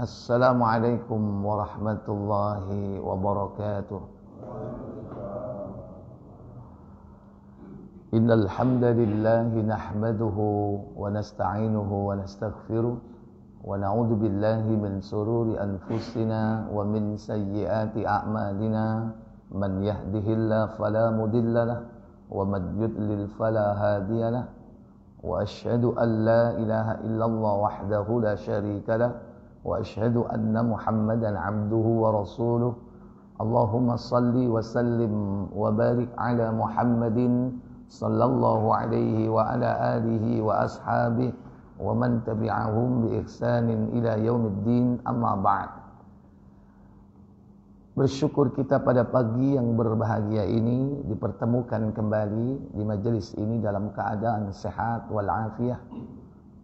Assalamualaikum warahmatullahi wabarakatuh. Innal hamdalillah nahmaduhu wa nasta'inuhu wa nastaghfiruh wa na'udzu billahi min shururi anfusina wa min sayyiati a'malina. Man yahdihillahu fala mudilla lahu wa man yudlil fala hadiya lahu. Wa asyhadu an la ilaha illallah wahdahu la syarika lahu wa asyhadu anna Muhammadan abduhu wa rasuluh. Allahumma salli wa sallim wa barik ala Muhammadin sallallahu alaihi wa ala alihi wa ashabihi wa man tabi'ahum bi ihsanin ila yaumiddin, amma ba'd. Bersyukur kita pada pagi yang berbahagia ini dipertemukan kembali di majelis ini dalam keadaan sehat wal afiyah,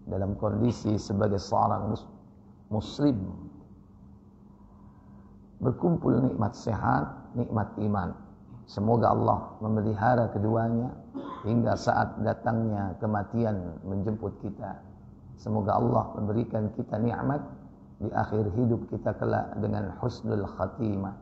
dalam kondisi sebagai seorang muslim. Berkumpul nikmat sehat, nikmat iman. Semoga Allah memelihara keduanya hingga saat datangnya kematian menjemput kita. Semoga Allah memberikan kita nikmat di akhir hidup kita kelak dengan husnul khatimah.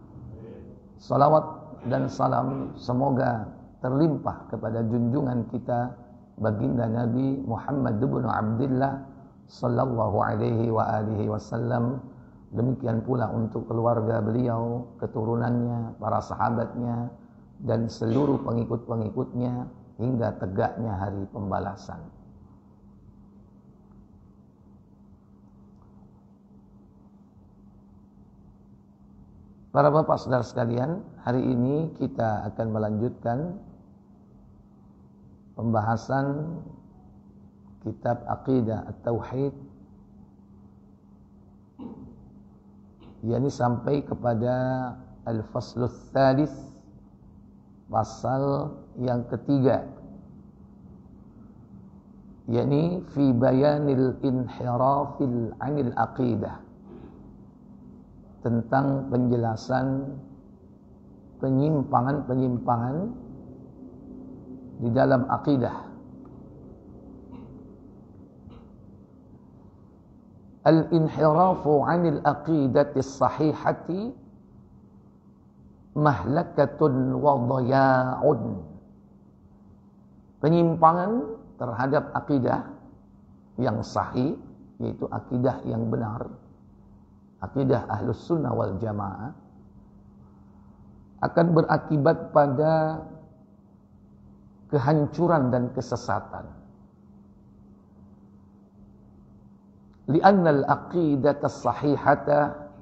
Salawat dan salam semoga terlimpah kepada junjungan kita baginda Nabi Muhammad ibn Abdullah sallallahu alaihi wa alihi wasallam. Demikian pula untuk keluarga beliau, keturunannya, para sahabatnya, dan seluruh pengikut-pengikutnya hingga tegaknya hari pembalasan. Para bapak saudara sekalian, hari ini kita akan melanjutkan pembahasan kitab Aqidah At-Tauhid, yakni sampai kepada Al-Faslul Tsalits, pasal yang ketiga, yakni fi bayanil inhirafil anil aqidah, tentang penjelasan penyimpangan-penyimpangan di dalam akidah. Al-inhirafu 'anil aqidati as-sahihati mahlakatun wa dhaya'un. Penyimpangan terhadap akidah yang sahih, yaitu akidah yang benar, akidah Ahlus Sunnah wal Jamaah, akan berakibat pada kehancuran dan kesesatan. Li'anna al-aqidata as-sahihata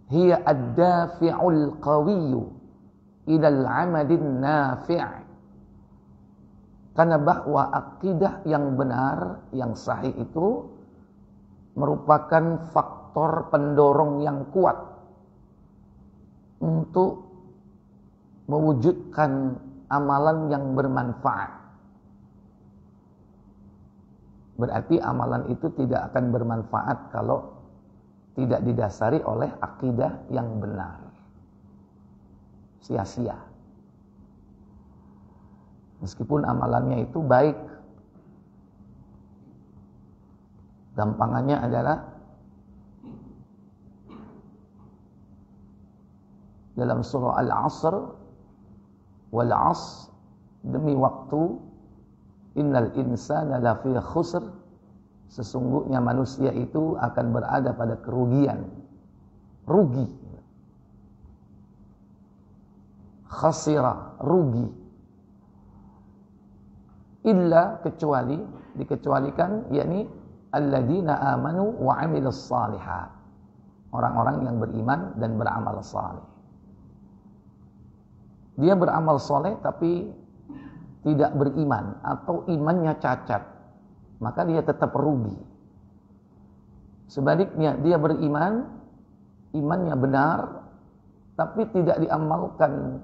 hiya ad-dafi'ul qawiyyu ila al-'amalin nafi'. Karena bahwa akidah yang benar, yang sahih itu merupakan faktor pendorong yang kuat untuk mewujudkan amalan yang bermanfaat. Berarti amalan itu tidak akan bermanfaat kalau tidak didasari oleh akidah yang benar. Sia-sia. Meskipun amalannya itu baik. Gampangannya adalah dalam surah Al-Asr, wal 'asr, demi waktu, innal insana lafi khusr, sesungguhnya manusia itu akan berada pada kerugian, rugi. Khasira, rugi. Illa, kecuali, dikecualikan, yakni alladzina amanu wa 'amilus shalihat, orang-orang yang beriman dan beramal saleh. Dia beramal saleh tapi tidak beriman atau imannya cacat, maka dia tetap rugi. Sebaliknya, dia beriman, imannya benar, tapi tidak diamalkan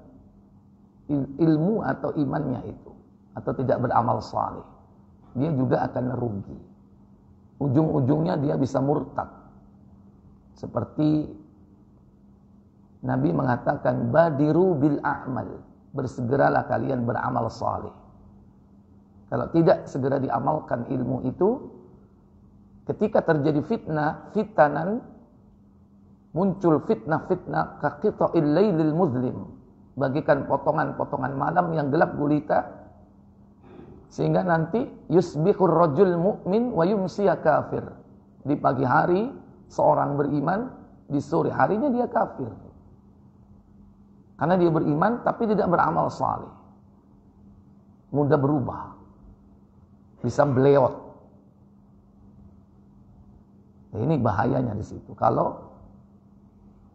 ilmu atau imannya itu, atau tidak beramal saleh, dia juga akan rugi. Ujung-ujungnya dia bisa murtad. Seperti Nabi mengatakan, badiru bil a'mal, bersegeralah kalian beramal saleh. Kalau tidak segera diamalkan ilmu itu, ketika terjadi fitanan, muncul fitnah-fitnah kaqita'il lailil muzlim, bagikan potongan-potongan malam yang gelap gulita, sehingga nanti yusbihur rajul mu'min wa yumsiya kafir. Di pagi hari seorang beriman, di sore harinya dia kafir. Karena dia beriman tapi tidak beramal saleh. Mudah berubah. Bisa beleot. Ini bahayanya di situ. Kalau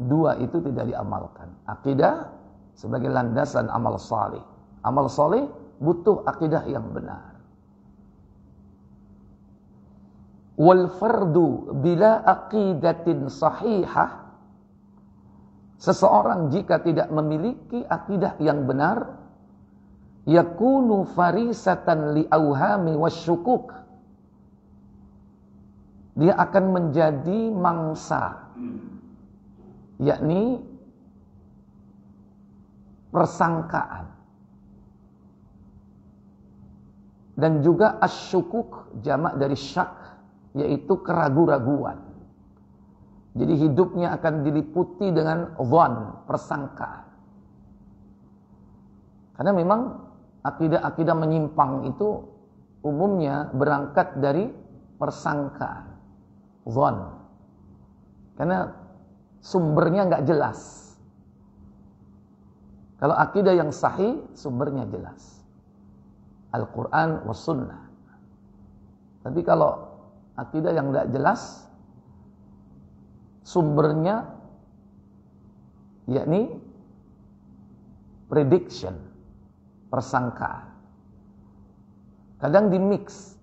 dua itu tidak diamalkan. Akidah sebagai landasan amal saleh. Amal saleh butuh akidah yang benar. Wal fardu bila aqidatin sahihah. Seseorang jika tidak memiliki akidah yang benar, yakunu farisatan li auhami wasyukuk. Dia akan menjadi mangsa, yakni persangkaan. Dan juga asyukuk, jamak dari syak, yaitu keraguan-raguan. Jadi hidupnya akan diliputi dengan dhan, persangkaan. Karena memang akidah-akidah menyimpang itu umumnya berangkat dari persangkaan, dhan. Karena sumbernya enggak jelas. Kalau akidah yang sahih, sumbernya jelas. Al-Quran was sunnah. Tapi kalau akidah yang tidak jelas, sumbernya yakni prediction, persangkaan. Kadang dimix.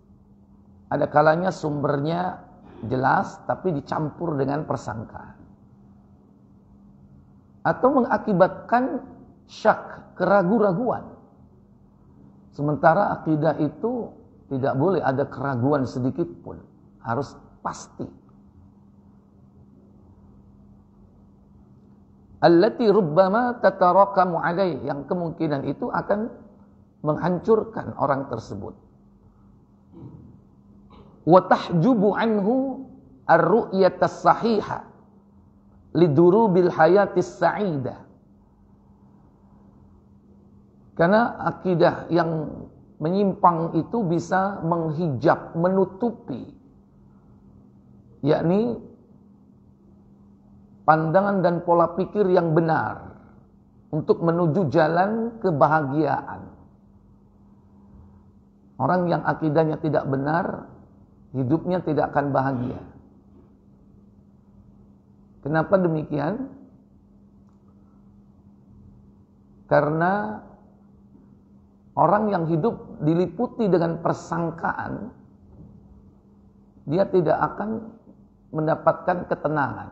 Ada kalanya sumbernya jelas tapi dicampur dengan persangkaan. Atau mengakibatkan syak, keraguan-raguan. Sementara akidah itu tidak boleh ada keraguan sedikit pun, harus pasti. Allati rubbama tatarakamu alaih, yang kemungkinan itu akan menghancurkan orang tersebut. Wa tahjubu anhu ar-ru'yatas sahihah lidurubil hayatis sa'idah. Karena akidah yang menyimpang itu bisa menghijab, menutupi, yakni pandangan dan pola pikir yang benar untuk menuju jalan kebahagiaan. Orang yang akidahnya tidak benar, hidupnya tidak akan bahagia. Kenapa demikian? Karena orang yang hidup diliputi dengan persangkaan, dia tidak akan mendapatkan ketenangan.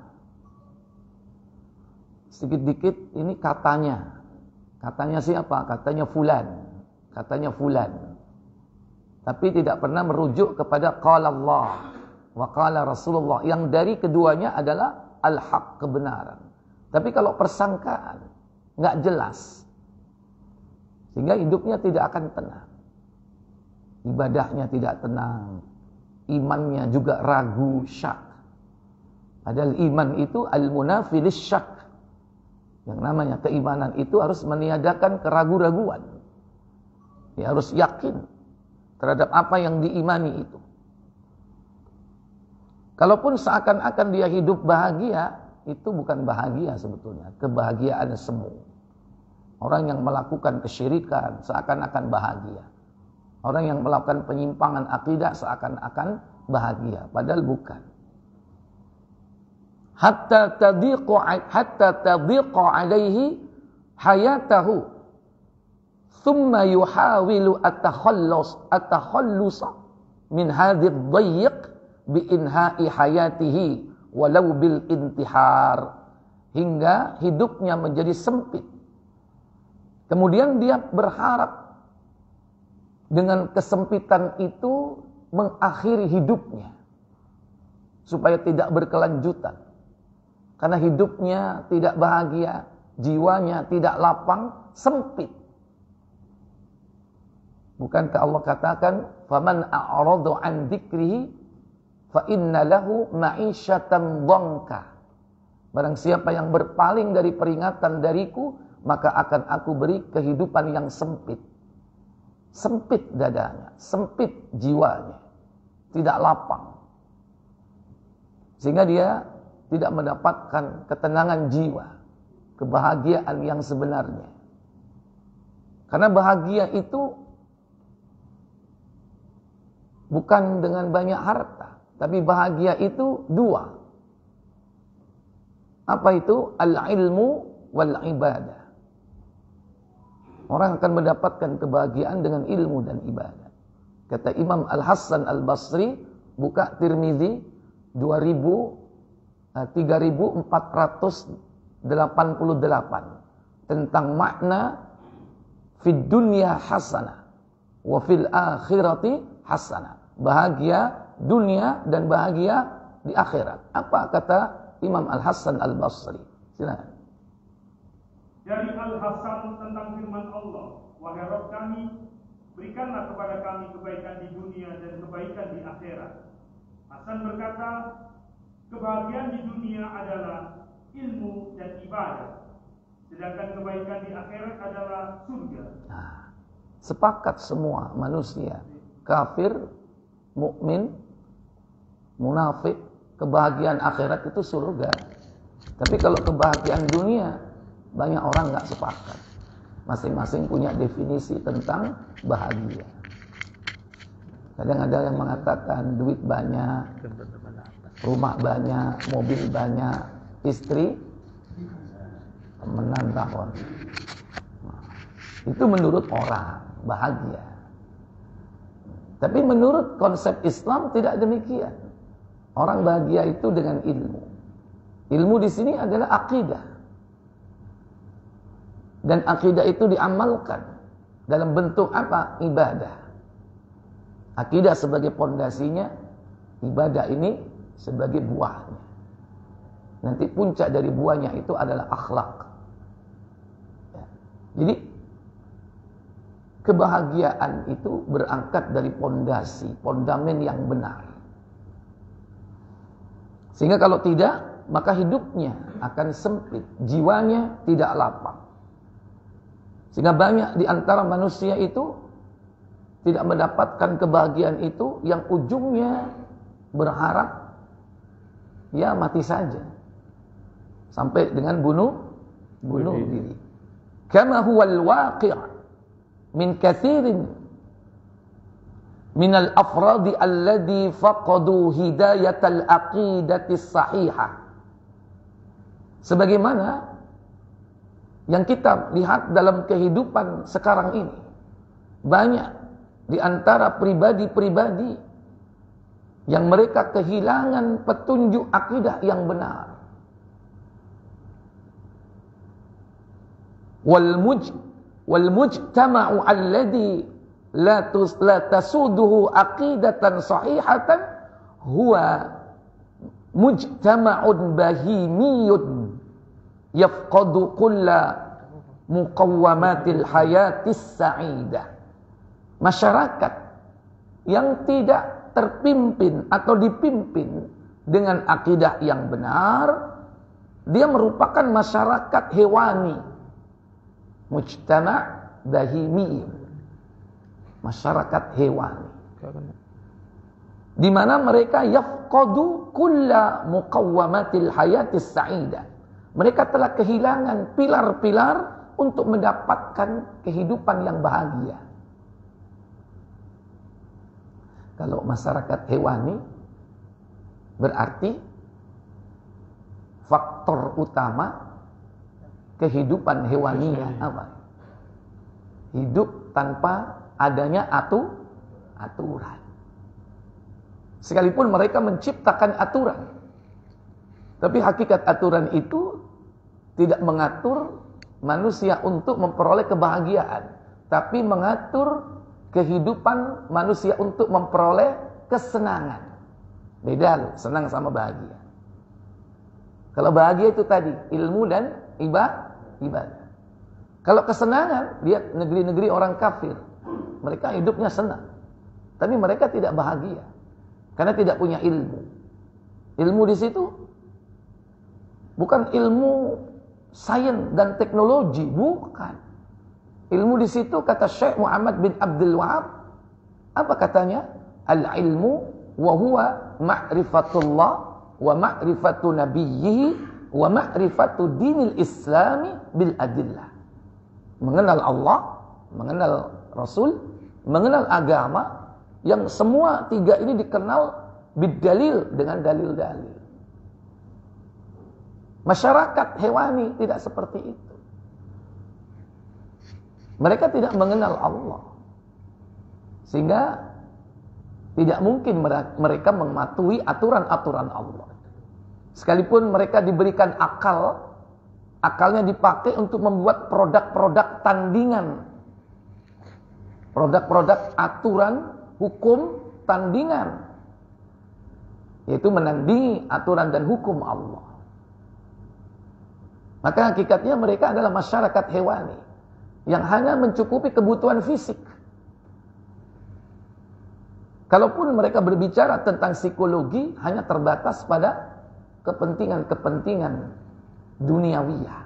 Sedikit-dikit ini katanya. Katanya siapa? Katanya fulan. Katanya fulan. Tapi tidak pernah merujuk kepada qala Allah wa qala Rasulullah, yang dari keduanya adalah al-haq, kebenaran. Tapi kalau persangkaan enggak jelas, sehingga hidupnya tidak akan tenang. Ibadahnya tidak tenang. Imannya juga ragu, syak. Padahal iman itu al-munafi lisyak. Yang namanya keimanan itu harus meniadakan keraguan-raguan. Ya, harus yakin terhadap apa yang diimani itu. Kalaupun seakan-akan dia hidup bahagia, itu bukan bahagia sebetulnya. Kebahagiaan semu. Orang yang melakukan kesyirikan seakan-akan bahagia. Orang yang melakukan penyimpangan akidah seakan-akan bahagia, padahal bukan. Hatta tadiqa alaihi hayatahu thumma yuhawilu at-takhallus min hadhihi ad-dayyiq bi inha'i hayatihi walau bil intihar, hingga hidupnya menjadi sempit. Kemudian dia berharap dengan kesempitan itu mengakhiri hidupnya supaya tidak berkelanjutan. Karena hidupnya tidak bahagia, jiwanya tidak lapang, sempit. Bukankah Allah katakan, "Faman a'rada 'an dzikrihi fa inna lahu ma'isyatan dhanka. Barang siapa yang berpaling dari peringatan dariku, maka akan aku beri kehidupan yang sempit. Sempit dadanya, sempit jiwanya, tidak lapang. Sehingga dia tidak mendapatkan ketenangan jiwa, kebahagiaan yang sebenarnya. Karena bahagia itu bukan dengan banyak harta, tapi bahagia itu dua. Apa itu? Al-ilmu wal ibadah. Orang akan mendapatkan kebahagiaan dengan ilmu dan ibadah. Kata Imam Al-Hasan Al-Basri, buka Tirmizi 3488 tentang makna fid dunya hasanah wa fil akhirati hasanah. Bahagia dunia dan bahagia di akhirat. Apa kata Imam Al-Hasan Al-Basri? Silakan. Dari Al-Hasan tentang firman Allah, wahai Rabb kami, berikanlah kepada kami kebaikan di dunia dan kebaikan di akhirat. Hasan berkata, kebahagiaan di dunia adalah ilmu dan ibadah, sedangkan kebaikan di akhirat adalah surga. Nah, sepakat semua manusia, kafir, mukmin, munafik, kebahagiaan akhirat itu surga. Tapi kalau kebahagiaan dunia, banyak orang nggak sepakat. Masing-masing punya definisi tentang bahagia. Kadang ada yang mengatakan duit banyak, rumah banyak, mobil banyak, istri temenan tahun. Itu menurut orang bahagia. Tapi menurut konsep Islam tidak demikian. Orang bahagia itu dengan ilmu. Ilmu di sini adalah akidah. Dan akidah itu diamalkan dalam bentuk apa? Ibadah. Akidah sebagai pondasinya, ibadah ini sebagai buahnya. Nanti puncak dari buahnya itu adalah akhlak. Ya. Jadi kebahagiaan itu berangkat dari pondasi, fondamen yang benar. Sehingga kalau tidak, maka hidupnya akan sempit, jiwanya tidak lapang. Sehingga banyak di antara manusia itu tidak mendapatkan kebahagiaan itu, yang ujungnya berharap ya mati saja. Sampai dengan bunuh diri. Kama huwal waqi' min katsirin min al-afradi alladhi faqadu hidayatal aqidati sahihah. Sebagaimana yang kita lihat dalam kehidupan sekarang ini, banyak di antara pribadi-pribadi yang mereka kehilangan petunjuk akidah yang benar. Wal mujtama'u alladhi la tasuduhu aqidatan sahihatan huwa mujtama'un bahimiyun yafqadu kulla muqawwamatil hayatis sa'idah. Masyarakat yang tidak terpimpin atau dipimpin dengan akidah yang benar, dia merupakan masyarakat hewani. Mujtama' bahimi, masyarakat hewani, di mana mereka yafqadu kulla muqawwamatil hayatis sa'idah. Mereka telah kehilangan pilar-pilar untuk mendapatkan kehidupan yang bahagia. Kalau masyarakat hewani, berarti faktor utama kehidupan hewaninya apa? Hidup tanpa adanya aturan. Sekalipun mereka menciptakan aturan, tapi hakikat aturan itu tidak mengatur manusia untuk memperoleh kebahagiaan, tapi mengatur kehidupan manusia untuk memperoleh kesenangan. Beda, senang sama bahagia. Kalau bahagia itu tadi ilmu dan ibadah. Kalau kesenangan, lihat negeri-negeri orang kafir, mereka hidupnya senang, tapi mereka tidak bahagia. Karena tidak punya ilmu. Ilmu di situ bukan ilmu sains dan teknologi, bukan. Ilmu di situ kata Syekh Muhammad bin Abdul Wahab, apa katanya? Al-ilmu wa huwa ma'rifatullah wa ma'rifatu nabiyhi wa ma'rifatu dinil islami bil adillah. Mengenal Allah, mengenal Rasul, mengenal agama, yang semua tiga ini dikenal bidalil, dengan dalil-dalil. Masyarakat hewani tidak seperti itu. Mereka tidak mengenal Allah, sehingga tidak mungkin mereka mematuhi aturan-aturan Allah. Sekalipun mereka diberikan akal, akalnya dipakai untuk membuat produk-produk tandingan, produk-produk aturan, hukum, tandingan, yaitu menandingi aturan dan hukum Allah. Maka hakikatnya mereka adalah masyarakat hewani yang hanya mencukupi kebutuhan fisik. Kalaupun mereka berbicara tentang psikologi, hanya terbatas pada kepentingan-kepentingan duniawiyah.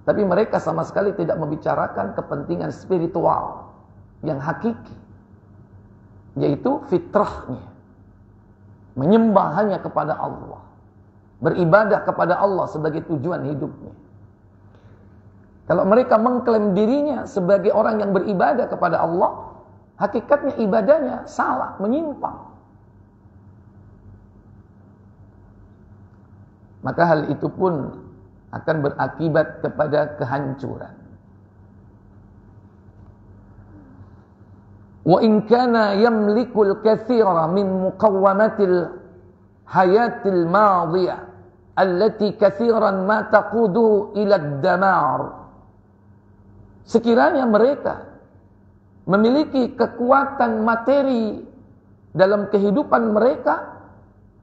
Tapi mereka sama sekali tidak membicarakan kepentingan spiritual yang hakiki, yaitu fitrahnya, menyembah hanya kepada Allah, beribadah kepada Allah sebagai tujuan hidupnya. Kalau mereka mengklaim dirinya sebagai orang yang beribadah kepada Allah, hakikatnya ibadahnya salah, menyimpang. Maka hal itu pun akan berakibat kepada kehancuran. Wa in kana yamlikul katsira min muqawwamatil hayatil madiyah allati katsiran ma taqudu ila ad-damar. Sekiranya mereka memiliki kekuatan materi dalam kehidupan mereka,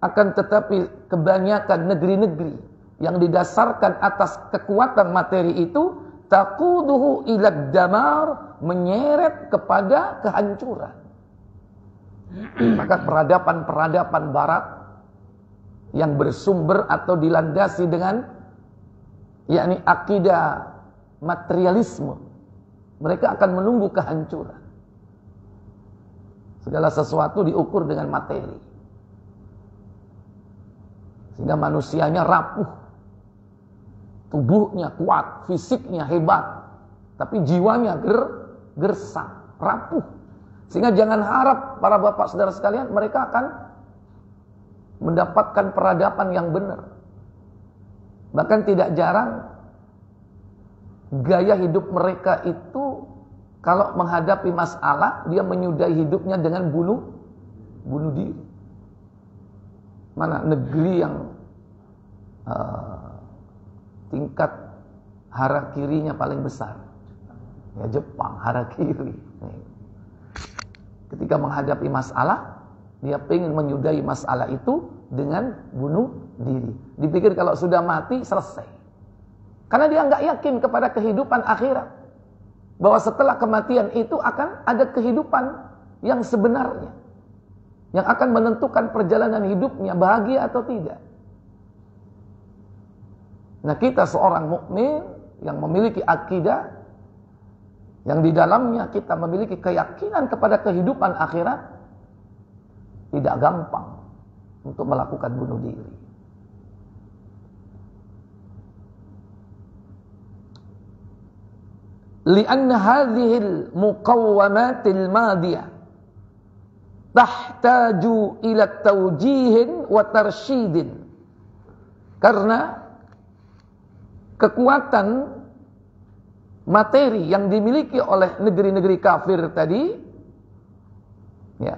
akan tetapi kebanyakan negeri-negeri yang didasarkan atas kekuatan materi itu taquduhu ila ad-damar, menyeret kepada kehancuran. Maka peradaban-peradaban barat yang bersumber atau dilandasi dengan yakni akidah materialisme, mereka akan menunggu kehancuran. Segala sesuatu diukur dengan materi, sehingga manusianya rapuh, tubuhnya kuat, fisiknya hebat, tapi jiwanya gersang, rapuh. Sehingga jangan harap para bapak saudara sekalian mereka akan mendapatkan peradaban yang benar. Bahkan tidak jarang gaya hidup mereka itu kalau menghadapi masalah, dia menyudahi hidupnya dengan bunuh diri. Mana negeri yang tingkat harakirinya paling besar? Ya Jepang, harakiri. Ketika menghadapi masalah, dia ingin menyudahi masalah itu dengan bunuh diri. Dipikir kalau sudah mati selesai. Karena dia nggak yakin kepada kehidupan akhirat, bahwa setelah kematian itu akan ada kehidupan yang sebenarnya, yang akan menentukan perjalanan hidupnya bahagia atau tidak. Nah, kita seorang mukmin yang memiliki akidah, yang di dalamnya kita memiliki keyakinan kepada kehidupan akhirat, tidak gampang untuk melakukan bunuh diri. Lianna hadhil muqawwamatil madiyah tahtaju ila tawjihin wa tarsyidin. Karena kekuatan materi yang dimiliki oleh negeri-negeri kafir tadi, ya,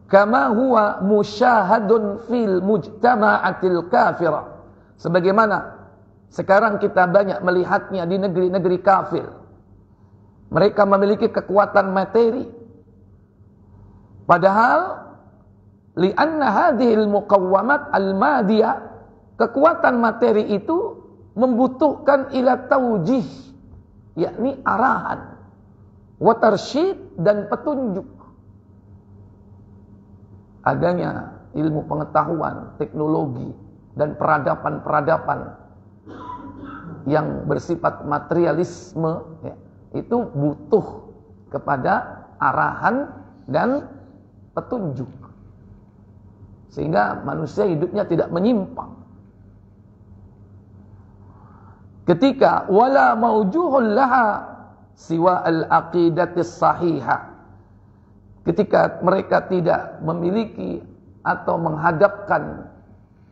kama huwa musyahadun fil mujtama'atil kafirah, sebagaimana sekarang kita banyak melihatnya di negeri-negeri kafir. Mereka memiliki kekuatan materi, padahal li'anna hadhil muqawwamat al-madiyah, kekuatan materi itu membutuhkan ila taujih, yakni arahan, wa tarsyid, dan petunjuk. adanya ilmu pengetahuan, teknologi, dan peradaban-peradaban yang bersifat materialisme, ya, itu butuh kepada arahan dan petunjuk, sehingga manusia hidupnya tidak menyimpang. Ketika wala maujuhul laha siwa al-aqidatis sahihah, ketika mereka tidak memiliki atau menghadapkan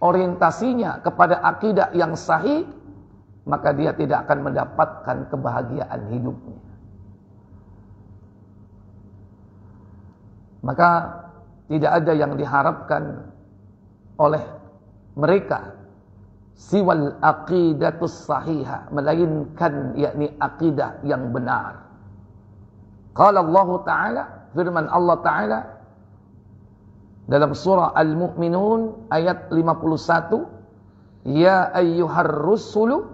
orientasinya kepada akidah yang sahih, maka dia tidak akan mendapatkan kebahagiaan hidupnya. Maka tidak ada yang diharapkan oleh mereka siwal aqidatus sahihah, melainkan yakni akidah yang benar. Qala Allah Ta'ala, firman Allah Ta'ala dalam surah Al-Mu'minun ayat 51, ya ayyuhar rusulu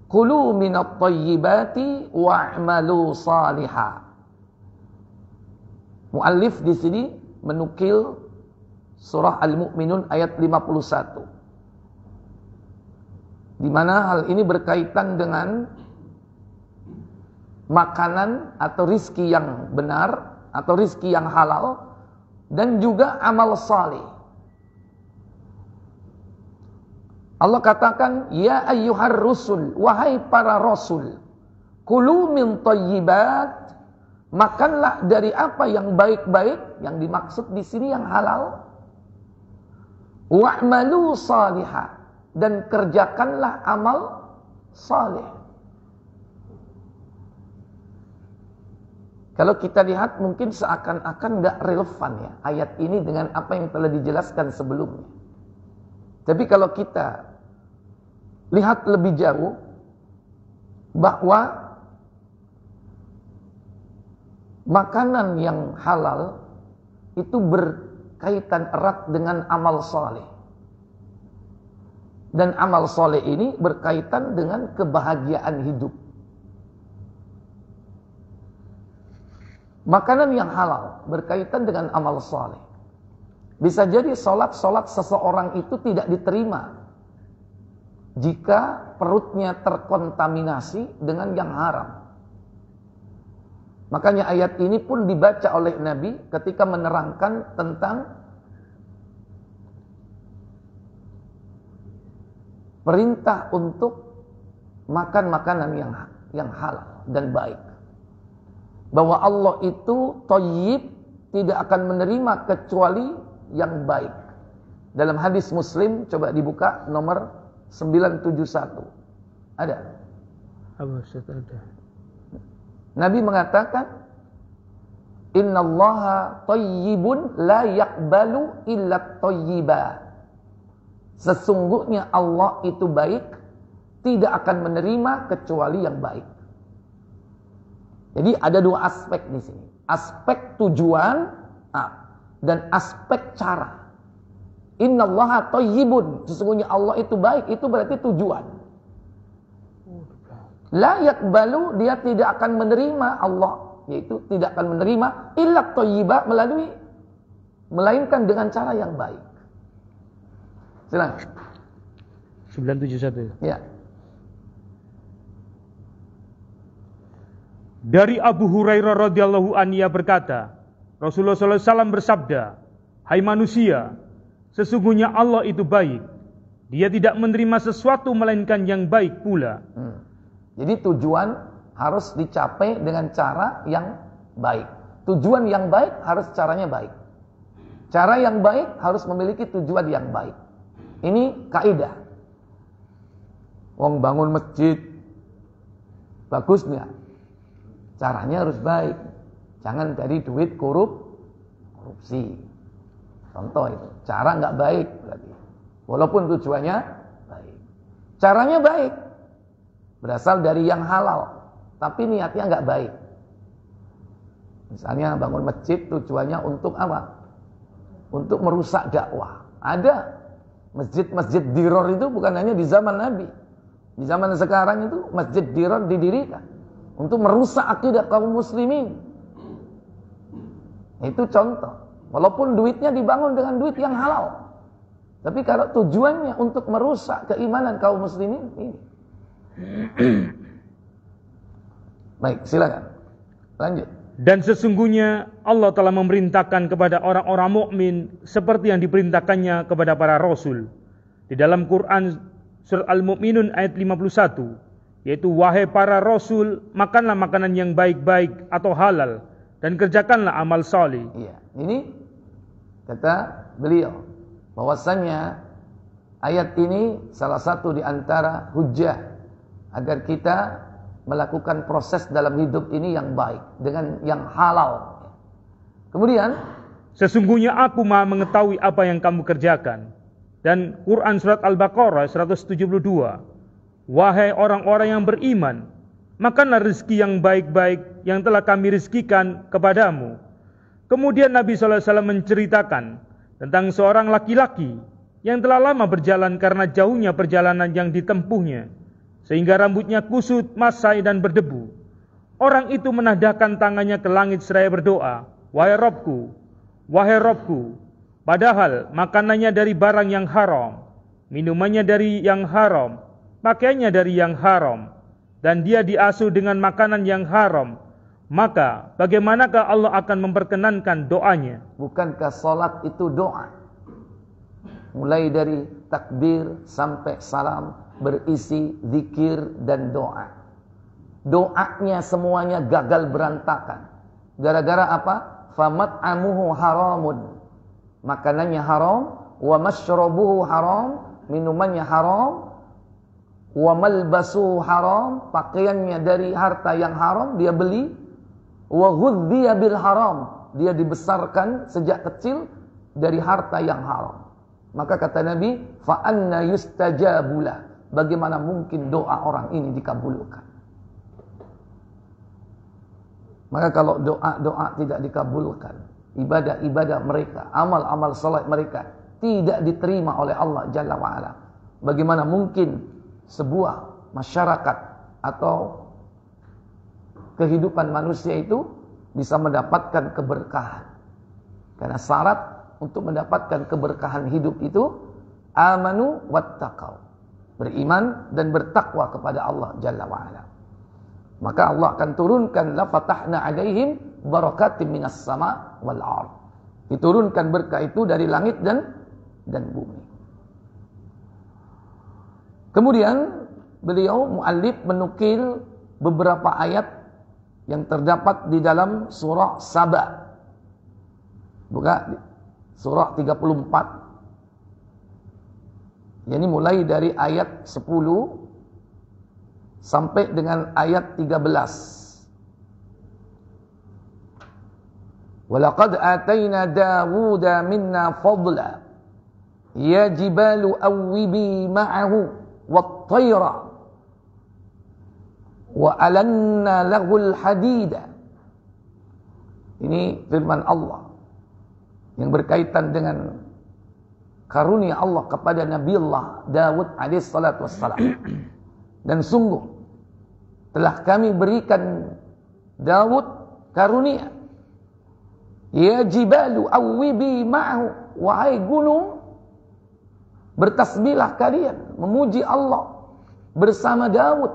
kulu minat tayyibati wa'malu salihah. Muallif di sini menukil surah Al-Mu'minun ayat 51, di mana hal ini berkaitan dengan makanan atau rizki yang benar atau rizki yang halal dan juga amal saleh. Allah katakan, ya ayyuhar rusul, wahai para rasul, kulu min thayyibat, makanlah dari apa yang baik-baik, yang dimaksud di sini yang halal, wa'malu salihah, dan kerjakanlah amal saleh. Kalau kita lihat mungkin seakan-akan gak relevan ya ayat ini dengan apa yang telah dijelaskan sebelumnya. Tapi kalau kita lihat lebih jauh, bahwa makanan yang halal itu berkaitan erat dengan amal saleh. Dan amal soleh ini berkaitan dengan kebahagiaan hidup. Makanan yang halal berkaitan dengan amal soleh. Bisa jadi solat seseorang itu tidak diterima jika perutnya terkontaminasi dengan yang haram. Makanya ayat ini pun dibaca oleh Nabi ketika menerangkan tentang perintah untuk makan makanan yang halal dan baik. Bahwa Allah itu thayyib, tidak akan menerima kecuali yang baik. Dalam hadis Muslim, coba dibuka nomor 971. Ada? Ada. Nabi mengatakan, innallaha thayyibun la yaqbalu illa thayyiba. Sesungguhnya Allah itu baik, tidak akan menerima kecuali yang baik. Jadi ada dua aspek di sini. Aspek tujuan dan aspek cara. Innallaha thayyibun, sesungguhnya Allah itu baik, itu berarti tujuan. La yaqbalu, dia tidak akan menerima, Allah yaitu tidak akan menerima illa thayyiba, melainkan dengan cara yang baik. Silakan. 971. Ya. Dari Abu Hurairah radhiyallahu anhu berkata, Rasulullah SAW bersabda, hai manusia, sesungguhnya Allah itu baik. Dia tidak menerima sesuatu melainkan yang baik pula. Jadi tujuan harus dicapai dengan cara yang baik. Tujuan yang baik harus caranya baik. Cara yang baik harus memiliki tujuan yang baik. Ini kaidah. Wong bangun masjid, bagus nggak? Caranya harus baik. Jangan dari duit korupsi. Contoh itu. Cara nggak baik berarti. Walaupun tujuannya baik. Caranya baik. Berasal dari yang halal. Tapi niatnya nggak baik. Misalnya bangun masjid tujuannya untuk apa? Untuk merusak dakwah. Ada masjid-masjid diror itu bukan hanya di zaman Nabi. Di zaman sekarang itu masjid diror didirikan untuk merusak akidah kaum muslimin. Itu contoh. Walaupun duitnya dibangun dengan duit yang halal. Tapi kalau tujuannya untuk merusak keimanan kaum muslimin, ini. Baik, silakan. Lanjut. Dan sesungguhnya Allah telah memerintahkan kepada orang-orang mukmin seperti yang diperintahkannya kepada para rasul. Di dalam Quran surat Al-Mu'minun ayat 51, yaitu wahai para rasul, makanlah makanan yang baik-baik atau halal dan kerjakanlah amal saleh. Iya, ini kata beliau bahwasanya ayat ini salah satu di antara hujjah agar kita melakukan proses dalam hidup ini yang baik dengan yang halal. Kemudian, sesungguhnya aku Maha mengetahui apa yang kamu kerjakan. Dan Quran surat Al-Baqarah 172, wahai orang-orang yang beriman, makanlah rezeki yang baik-baik yang telah kami rezekikan kepadamu. Kemudian Nabi SAW menceritakan tentang seorang laki-laki yang telah lama berjalan karena jauhnya perjalanan yang ditempuhnya, sehingga rambutnya kusut, masai dan berdebu. Orang itu menadahkan tangannya ke langit seraya berdoa, wahai Robku, wahai Robku. Padahal makanannya dari barang yang haram, minumannya dari yang haram, pakaiannya dari yang haram, dan dia diasuh dengan makanan yang haram. Maka bagaimanakah Allah akan memperkenankan doanya? Bukankah salat itu doa? Mulai dari takbir sampai salam berisi zikir dan doa. Doanya semuanya gagal berantakan. Gara-gara apa? Famat'amuhu haramun. Makanannya haram, wa mashrabuhu haram, minumannya haram, wa malbasuhu haram, pakaiannya dari harta yang haram dia beli, wa ghudhiya bil haram, dia dibesarkan sejak kecil dari harta yang haram. Maka kata Nabi, fa anna yustajabulah, bagaimana mungkin doa orang ini dikabulkan? Maka kalau doa-doa tidak dikabulkan, ibadah-ibadah mereka, amal-amal salat mereka tidak diterima oleh Allah Jalla wa'ala, bagaimana mungkin sebuah masyarakat atau kehidupan manusia itu bisa mendapatkan keberkahan? Karena syarat untuk mendapatkan keberkahan hidup itu amanu wattaqau, beriman dan bertakwa kepada Allah Jalla wa'ala. Maka Allah akan turunkan la fatahna alaihim barakatim minas sama wal ard. Diturunkan berkah itu dari langit dan bumi. Kemudian beliau muallif menukil beberapa ayat yang terdapat di dalam surah Saba. Buka surah 34. Yani mulai dari ayat 10 sampai dengan ayat 13. Walaqad atayna Dawuda minna fadla ya jibalu awwibi ma'ahu wat-tayra wa alanna lahul hadida. Ini firman Allah yang berkaitan dengan karunia Allah kepada Nabi Allah Dawud alaihi salatu wassalam. Dan sungguh telah kami berikan Dawud karunia. Ya jibalu awwibi ma'ahu, wahai gunung, bertasbihlah kalian memuji Allah bersama Dawud.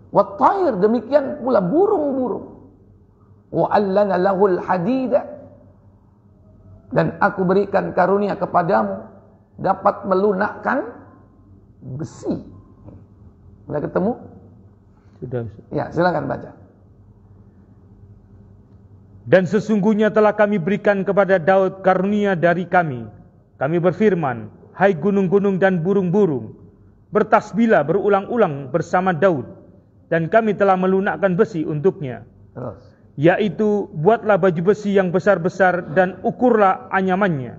Wat tayr, demikian pula burung-burung. Wa allana lahul hadida, dan aku berikan karunia kepadamu dapat melunakkan besi. Sudah ketemu? Sudah. Ya, silakan baca. Dan sesungguhnya telah kami berikan kepada Daud karunia dari kami. Kami berfirman, hai gunung-gunung dan burung-burung, bertasbihlah berulang-ulang bersama Daud, dan kami telah melunakkan besi untuknya. Terus. Yaitu, buatlah baju besi yang besar-besar dan ukurlah anyamannya,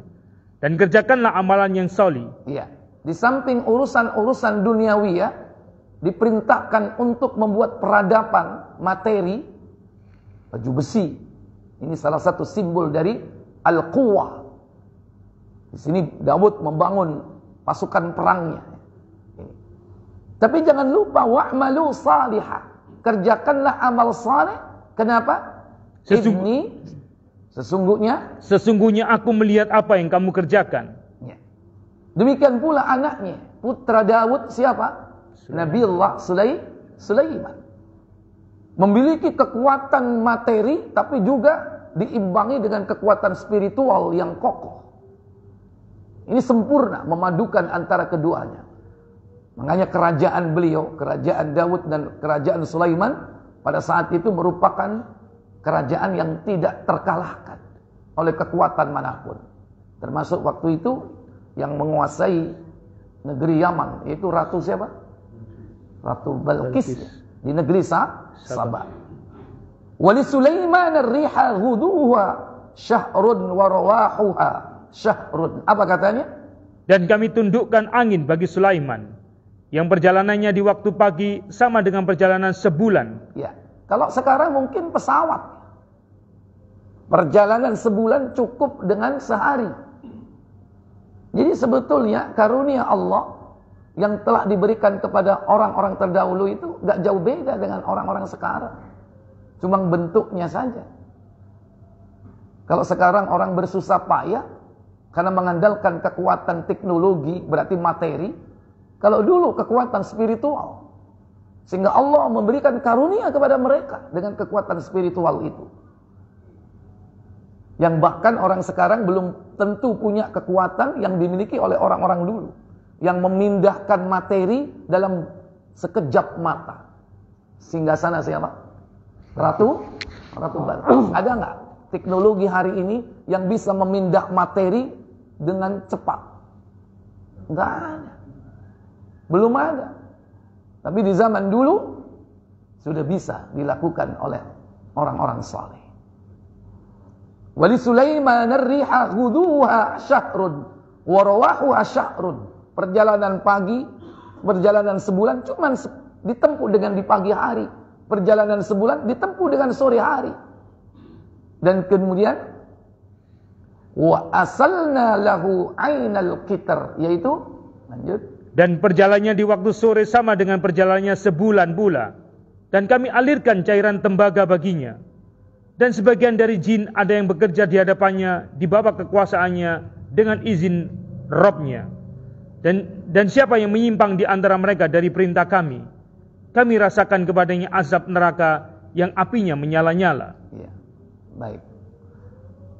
dan kerjakanlah amalan yang salih. Iya. Di samping urusan-urusan duniawi ya, diperintahkan untuk membuat peradaban materi, baju besi. Ini salah satu simbol dari al-quwwah. Di sini Daud membangun pasukan perangnya. Tapi jangan lupa wa'malu salihah, kerjakanlah amal saleh. Kenapa? Sesungguhnya aku melihat apa yang kamu kerjakan. Ya. Demikian pula anaknya, putra Daud siapa? Nabiullah Sulaiman. Memiliki kekuatan materi, tapi juga diimbangi dengan kekuatan spiritual yang kokoh. Ini sempurna, memadukan antara keduanya. Makanya kerajaan beliau, kerajaan Daud dan kerajaan Sulaiman, pada saat itu merupakan kerajaan yang tidak terkalahkan oleh kekuatan manapun. Termasuk waktu itu yang menguasai negeri Yaman, yaitu Ratu siapa? Ratu Balqis di negeri Sabah. Wali Sulaiman ar-riha ghuduha syahrun wa rawahuha syahrun. Apa katanya? Dan kami tundukkan angin bagi Sulaiman, yang perjalanannya di waktu pagi sama dengan perjalanan sebulan. Ya, kalau sekarang mungkin pesawat. Perjalanan sebulan cukup dengan sehari. Jadi sebetulnya karunia Allah yang telah diberikan kepada orang-orang terdahulu itu gak jauh beda dengan orang-orang sekarang. Cuma bentuknya saja. Kalau sekarang orang bersusah payah karena mengandalkan kekuatan teknologi, berarti materi. Kalau dulu kekuatan spiritual. Sehingga Allah memberikan karunia kepada mereka dengan kekuatan spiritual itu. Yang bahkan orang sekarang belum tentu punya kekuatan yang dimiliki oleh orang-orang dulu. Yang memindahkan materi dalam sekejap mata. Singgah sana siapa? Ratu Balqis. Ada nggak teknologi hari ini yang bisa memindah materi dengan cepat? Nggak ada. Belum ada. Tapi di zaman dulu sudah bisa dilakukan oleh orang-orang saleh. Wali Sulaiman ar-riha ghuduha syahrun wa rawahuha syahrun. Perjalanan pagi, perjalanan sebulan cuma ditempuh dengan di pagi hari. Perjalanan sebulan ditempuh dengan sore hari. Dan kemudian wa asalna lahu ainal qitr, yaitu lanjut. Dan perjalanannya di waktu sore sama dengan perjalanannya sebulan pula. Dan kami alirkan cairan tembaga baginya. Dan sebagian dari jin ada yang bekerja di hadapannya di bawah kekuasaannya dengan izin Rabb-nya. Dan siapa yang menyimpang di antara mereka dari perintah kami, kami rasakan kepadanya azab neraka yang apinya menyala-nyala. Ya, baik.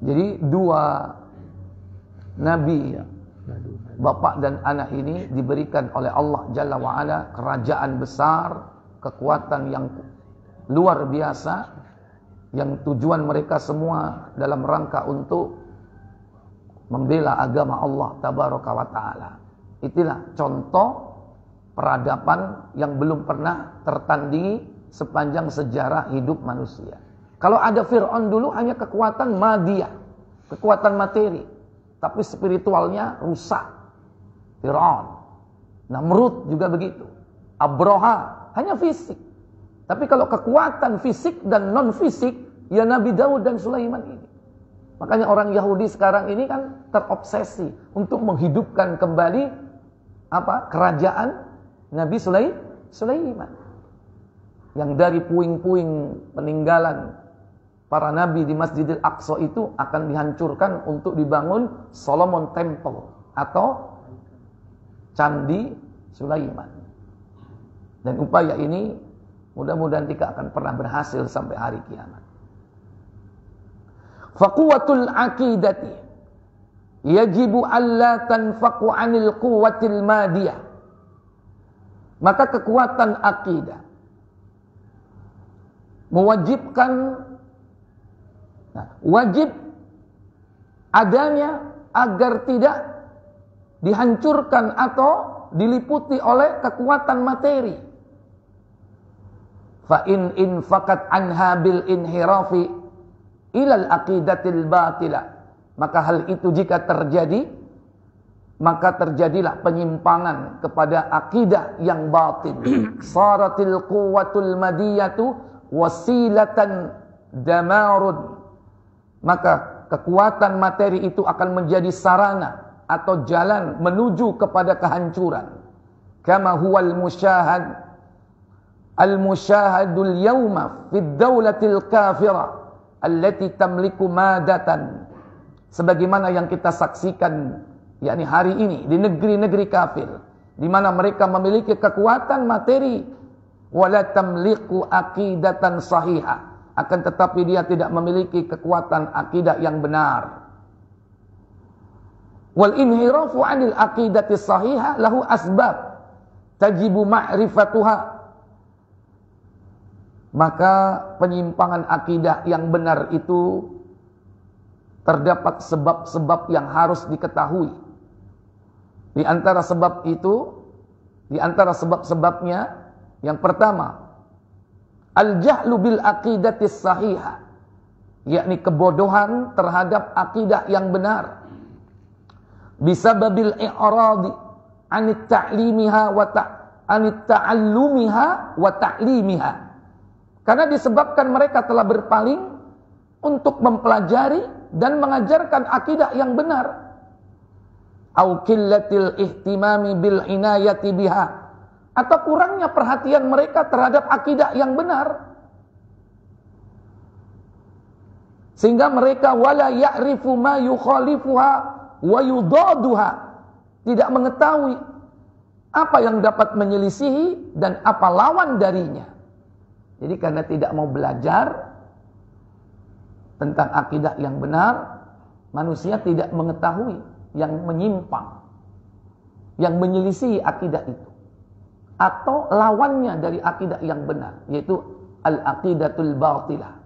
Jadi dua nabi, bapak dan anak ini diberikan oleh Allah Jalla wa'ala kerajaan besar, kekuatan yang luar biasa, yang tujuan mereka semua dalam rangka untuk membela agama Allah Tabaraka wa Ta'ala. Itulah contoh peradaban yang belum pernah tertandingi sepanjang sejarah hidup manusia. Kalau ada Fir'aun dulu hanya kekuatan madiyah, kekuatan materi, tapi spiritualnya rusak. Fir'aun, Namrud juga begitu, Abraha hanya fisik. Tapi kalau kekuatan fisik dan non fisik, ya Nabi Daud dan Sulaiman ini. Makanya orang Yahudi sekarang ini kan terobsesi untuk menghidupkan kembali kerajaan Nabi Sulaiman. Yang dari puing-puing peninggalan para nabi di Masjidil Aqsa itu akan dihancurkan untuk dibangun Solomon Temple atau Candi Sulaiman. Dan upaya ini mudah-mudahan tidak akan pernah berhasil sampai hari kiamat. Faquwatul aqidati yajibu alla tanfaqu 'anil quwwatil madiyah. Maka kekuatan akidah mewajibkan, wajib adanya agar tidak dihancurkan atau diliputi oleh kekuatan materi. Fa in infaqat anha bil inhirafi ilal aqidatil batila, maka hal itu jika terjadi, maka terjadilah penyimpangan kepada akidah yang batin. Saratil quwwatul madiyatu wasilatan damarud, maka kekuatan materi itu akan menjadi sarana atau jalan menuju kepada kehancuran. Kama huwal musyahadul yawma fid daulatil kafirah, allati tamliku madatan, sebagaimana yang kita saksikan yakni hari ini di negeri-negeri kafir di mana mereka memiliki kekuatan materi, wala tamliku aqidatan sahihah, akan tetapi dia tidak memiliki kekuatan akidah yang benar. Wal inhirafu 'anil aqidati sahihah lahu asbab tajibu ma'rifatuha. Maka penyimpangan akidah yang benar itu terdapat sebab-sebab yang harus diketahui. Di antara sebab itu, di antara sebab-sebabnya, yang pertama, al-jahlu bil aqidati sahihah, yakni kebodohan terhadap akidah yang benar. Bisababil i'radi anit ta'limiha wa anit ta'allumiha wa ta'limiha. Karena disebabkan mereka telah berpaling untuk mempelajari dan mengajarkan akidah yang benar. Au qillatil ihtimami bil inayati biha, atau kurangnya perhatian mereka terhadap akidah yang benar. Sehingga mereka wala ya'rifu ma yukhalifuha wa yudaduha, tidak mengetahui apa yang dapat menyelisihi dan apa lawan darinya. Jadi karena tidak mau belajar tentang akidah yang benar, manusia tidak mengetahui yang menyimpang, yang menyelisihi akidah itu, atau lawannya dari akidah yang benar, yaitu al-aqidatul batilah.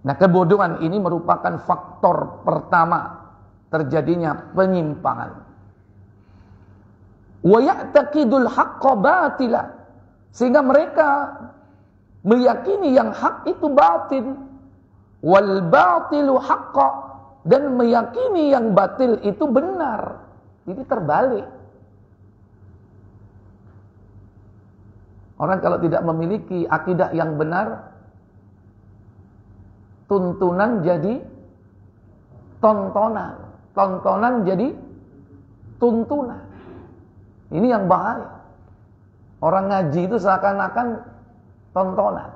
Nah, kebodohan ini merupakan faktor pertama terjadinya penyimpangan. Wa ya'taqidul haqqa batila, sehingga mereka meyakini yang hak itu batil, wal batilu haqqa, dan meyakini yang batil itu benar. Jadi terbalik. Orang kalau tidak memiliki akidah yang benar, tuntunan jadi tontonan, tontonan jadi tuntunan. Ini yang bahaya. Orang ngaji itu seakan-akan tontonan.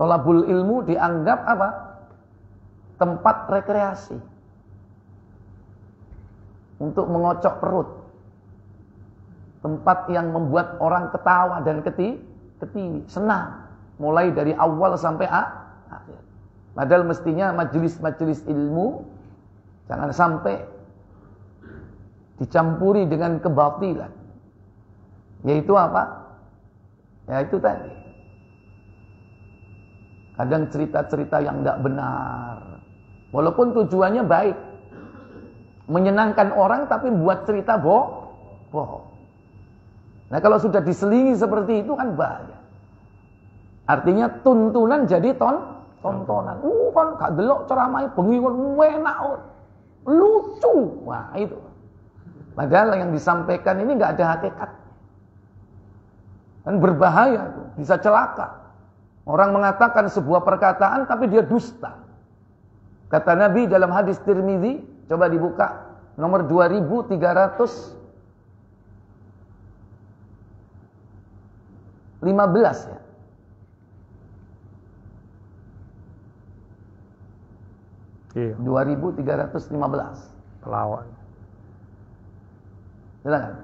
Thalabul ilmu dianggap apa? Tempat rekreasi, untuk mengocok perut, tempat yang membuat orang ketawa dan ketiwi, senang, mulai dari awal sampai akhir. Padahal mestinya majelis-majelis ilmu jangan sampai dicampuri dengan kebatilan. Yaitu apa? Ya itu tadi. Kadang cerita-cerita yang tidak benar, walaupun tujuannya baik, menyenangkan orang, tapi buat cerita bohong. Nah, kalau sudah diselingi seperti itu kan bahaya. Artinya tuntunan jadi tontonan. Kan gak delok ceramah bengi kon enak, lucu. Wah, itu. Padahal yang disampaikan ini enggak ada hakikat. Dan berbahaya tuh, bisa celaka. Orang mengatakan sebuah perkataan tapi dia dusta. Kata Nabi dalam hadis Tirmizi, coba dibuka nomor 2315 ya. Iya. 2315. Pelawan. Silakan.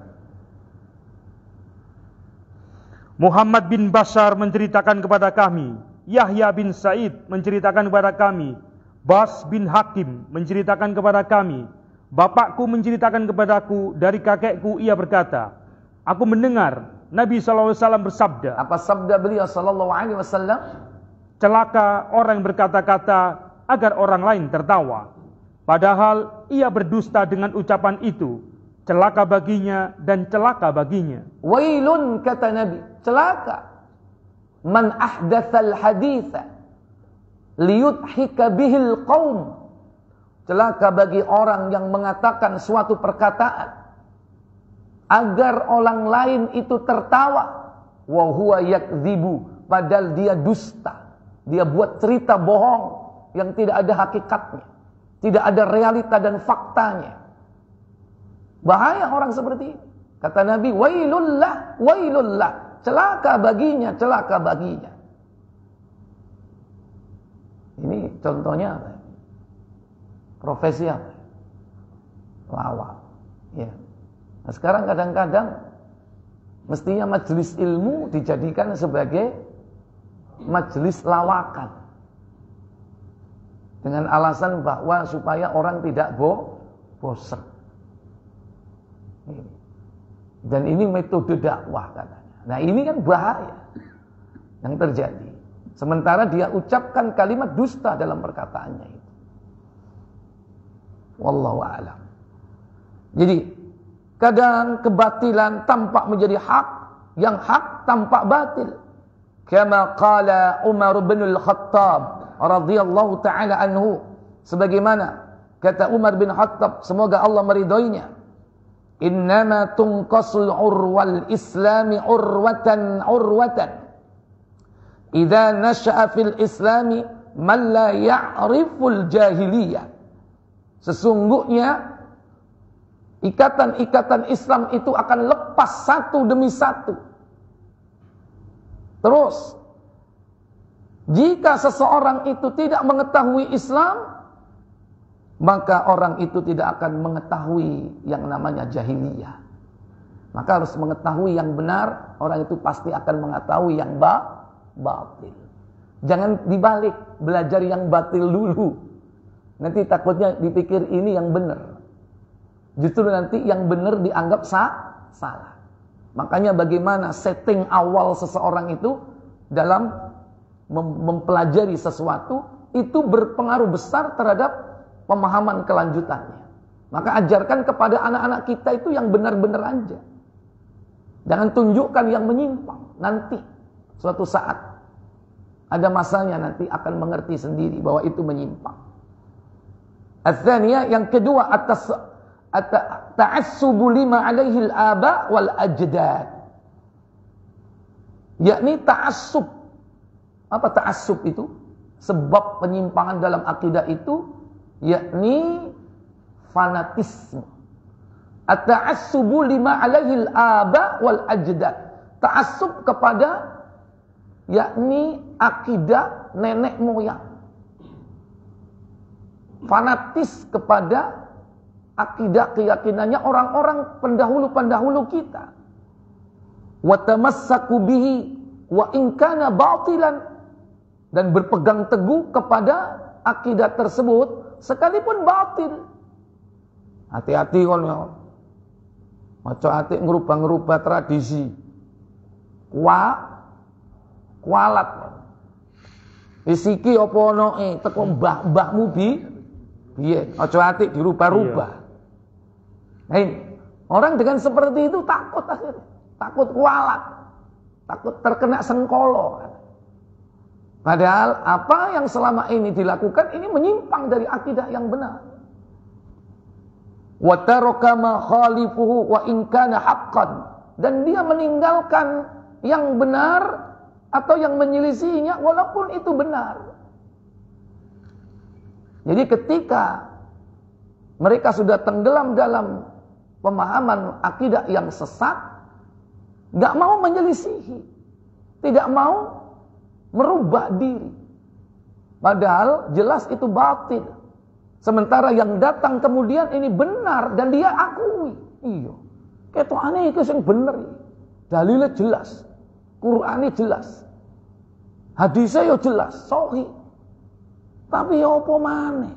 Muhammad bin Bashar menceritakan kepada kami, Yahya bin Sa'id menceritakan kepada kami, Bas bin Hakim menceritakan kepada kami, bapakku menceritakan kepadaku dari kakekku, ia berkata, aku mendengar Nabi SAW bersabda. Apa sabda beliau SAW? Celaka orang yang berkata-kata agar orang lain tertawa, padahal ia berdusta dengan ucapan itu. Celaka baginya dan celaka baginya. Wailun, kata Nabi, celaka man ahdatsal haditha liyudhika bihil qaum. Celaka bagi orang yang mengatakan suatu perkataan agar orang lain itu tertawa. Wa huwa yakdzibu, padahal dia dusta. Dia buat cerita bohong yang tidak ada hakikatnya, tidak ada realita dan faktanya. Bahaya orang seperti ini. Kata Nabi, wailullah, wailullah, celaka baginya, celaka baginya. Ini contohnya apa? Profesi apa? Lawak. Ya. Nah, sekarang kadang-kadang mestinya majelis ilmu dijadikan sebagai majelis lawakan. Dengan alasan bahwa supaya orang tidak bosan. Dan ini metode dakwah katanya. Nah, ini kan bahaya yang terjadi. Sementara dia ucapkan kalimat dusta dalam perkataannya itu. Wallahu a'lam. Jadi kadang kebatilan tampak menjadi hak, yang hak tampak batil. Kama qala Umar bin Al-Khattab radhiyallahu taala anhu, sebagaimana kata Umar bin Khattab, semoga Allah meridhoinya, innama tunqasul urwal islami urwatan idza nasha'a fil islami man la ya'riful jahiliyah. Sesungguhnya ikatan-ikatan Islam itu akan lepas satu demi satu. Terus, jika seseorang itu tidak mengetahui Islam, maka orang itu tidak akan mengetahui yang namanya jahiliyah. Maka harus mengetahui yang benar, orang itu pasti akan mengetahui yang batil. Jangan dibalik, belajar yang batil dulu. Nanti takutnya dipikir ini yang benar. Justru nanti yang benar dianggap salah. Makanya bagaimana setting awal seseorang itu dalam mempelajari sesuatu, itu berpengaruh besar terhadap pemahaman kelanjutannya. Maka ajarkan kepada anak-anak kita itu yang benar-benar aja. Jangan tunjukkan yang menyimpang. Nanti suatu saat ada masanya nanti akan mengerti sendiri bahwa itu menyimpang. Ats-tsaniyah, yang kedua, ta'assubu lima alaihi al-aba wal ajdad. Yakni ta'assub. Apa ta'assub itu? Sebab penyimpangan dalam akidah itu yakni fanatisme. At-ta'assubu lima alaihi al-aba wal ajdad. Ta'assub kepada yakni akidah nenek moyang. Fanatis kepada akidah keyakinannya orang-orang pendahulu-pendahulu kita. Wa tamassaku bihi wa in kana batilan, dan berpegang teguh kepada akidah tersebut sekalipun batil. Hati-hati kon ya. Maca ati ngerubah-ngerubah tradisi. Kualat. Isiki apa ono teko mbah-mbahmu piye, aja ati dirubah-rubah. Nah, orang dengan seperti itu takut akhirnya. Takut kualat. Takut terkena sengkolo. Padahal apa yang selama ini dilakukan ini menyimpang dari akidah yang benar. Wa taraka ma khalifuhu wa in kana haqqan, dan dia meninggalkan yang benar atau yang menyelisihinya walaupun itu benar. Jadi ketika mereka sudah tenggelam dalam pemahaman akidah yang sesat, gak mau menyelisihi, tidak mau merubah diri. Padahal jelas itu batil. Sementara yang datang kemudian ini benar dan dia akui. Iya, ketokane iki sing bener. Dalilnya jelas, Qur'ane jelas, hadisnya yo jelas, sahih. Tapi ya apa maneh?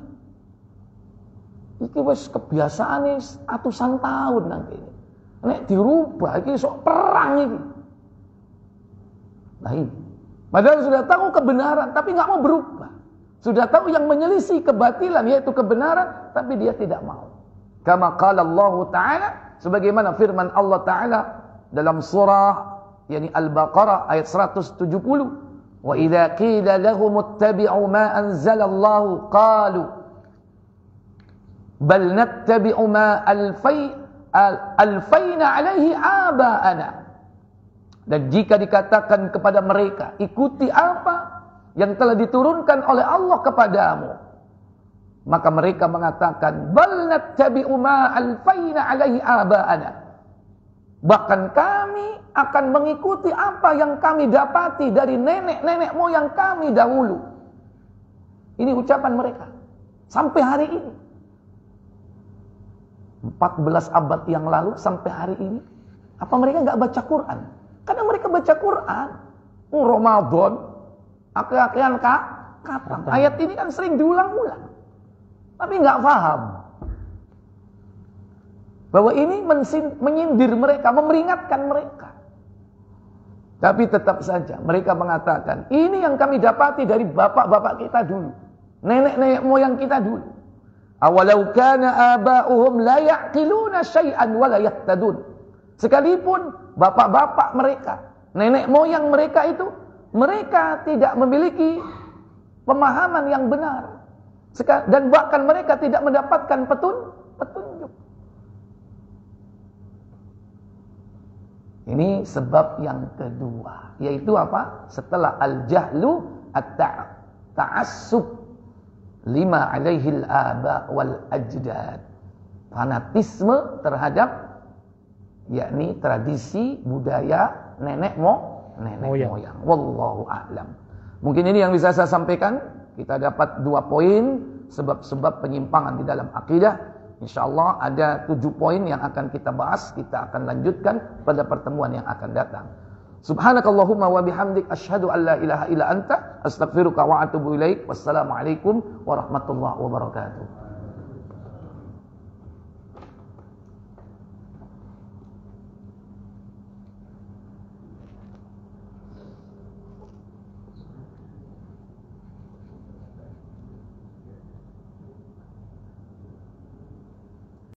Iki wis kebiasaane atusan tahun nang kene. Nek dirubah iki sok perang iki. Nah ini. Padahal sudah tahu kebenaran tapi enggak mau berubah. Sudah tahu yang menyelisih kebatilan yaitu kebenaran tapi dia tidak mau. Kama qala Allah Ta'ala, sebagaimana firman Allah Ta'ala dalam surah yakni Al-Baqarah ayat 170. Wa idza qila lahum ittabi'u ma anzalallahu qalu bal nattabi'u ma alfayna alaihi aba'ana. Dan jika dikatakan kepada mereka, ikuti apa yang telah diturunkan oleh Allah kepadamu, maka mereka mengatakan bal nattabi'u ma alfayna alaihi aba'ana. Bahkan kami akan mengikuti apa yang kami dapati dari nenek-nenek moyang kami dahulu. Ini ucapan mereka. Sampai hari ini. 14 abad yang lalu sampai hari ini. Apa mereka nggak baca Quran? Karena mereka baca Quran. Ramadan. Akhir-akhiran katam. Ayat ini kan sering diulang-ulang. Tapi nggak paham. Bahwa ini menyindir mereka, memperingatkan mereka. Tapi tetap saja mereka mengatakan, ini yang kami dapati dari bapak-bapak kita dulu. Nenek-nenek moyang kita dulu. Awalau kana aba'uhum la ya'qiluna syai'an wa la yahtadun. Sekalipun bapak-bapak mereka, nenek moyang mereka itu, mereka tidak memiliki pemahaman yang benar. Dan bahkan mereka tidak mendapatkan petunjuk. Ini sebab yang kedua, yaitu apa? Setelah al-jahlu at-ta'assub lima alaihil aba wal ajdad. Fanatisme terhadap yakni tradisi budaya nenek moyang. Wallahu a'lam. Mungkin ini yang bisa saya sampaikan. Kita dapat 2 poin sebab-sebab penyimpangan di dalam akidah. InsyaAllah ada 7 poin yang akan kita bahas. Kita akan lanjutkan pada pertemuan yang akan datang. Subhanakallahumma wa bihamdik asyhadu an la ilaha illa anta astaghfiruka wa atubu ilaik. Wassalamualaikum warahmatullahi wabarakatuh.